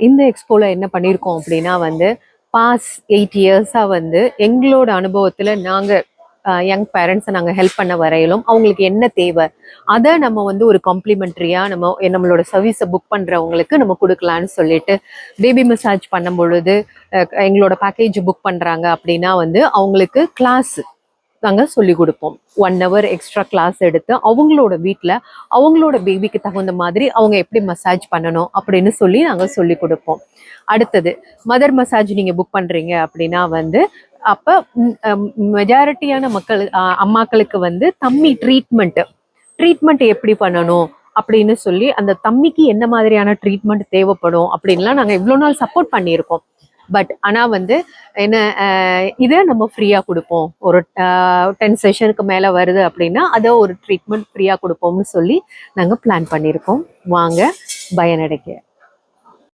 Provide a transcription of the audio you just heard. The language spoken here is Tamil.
இந்த எக்ஸ்போல என்ன பண்ணியிருக்கோம் அப்படின்னா வந்து பாஸ் 8 இயர்ஸாக வந்து எங்களோட அனுபவத்தில் நாங்கள் யங் பேரண்ட்ஸை நாங்கள் ஹெல்ப் பண்ண வரையிலும் அவங்களுக்கு என்ன தேவை அதை நம்ம வந்து ஒரு காம்ப்ளிமெண்ட்ரியாக நம்மளோட சர்வீஸை புக் பண்ணுறவங்களுக்கு நம்ம கொடுக்கலான்னு சொல்லிட்டு பேபி மசாஜ் பண்ணும் பொழுது எங்களோட பேக்கேஜ் புக் பண்ணுறாங்க அப்படின்னா வந்து அவங்களுக்கு கிளாஸ் நாங்கள் சொல்லி கொடுப்போம். 1 hour எக்ஸ்ட்ரா கிளாஸ் எடுத்து அவங்களோட வீட்டில் அவங்களோட பேபிக்கு தகுந்த மாதிரி அவங்க எப்படி மசாஜ் பண்ணணும் அப்படின்னு சொல்லி நாங்கள் சொல்லி கொடுப்போம். அடுத்தது மதர் மசாஜ் நீங்கள் புக் பண்ணுறீங்க அப்படின்னா வந்து அப்போ மெஜாரிட்டியான அம்மாக்களுக்கு வந்து தம்மி ட்ரீட்மெண்ட் எப்படி பண்ணணும் அப்படின்னு சொல்லி அந்த தம்மிக்கு என்ன மாதிரியான ட்ரீட்மெண்ட் தேவைப்படும் அப்படின்லாம் நாங்கள் இவ்வளோ நாள் சப்போர்ட் பண்ணியிருக்கோம். பட் ஆனால் வந்து என்ன இதை நம்ம ஃப்ரீயாக கொடுப்போம். ஒரு 10 செஷனுக்கு மேலே வருது அப்படின்னா அதை ஒரு ட்ரீட்மெண்ட் ஃப்ரீயாக கொடுப்போம்னு சொல்லி நாங்கள் பிளான் பண்ணியிருக்கோம். வாங்க பயனடைக்க.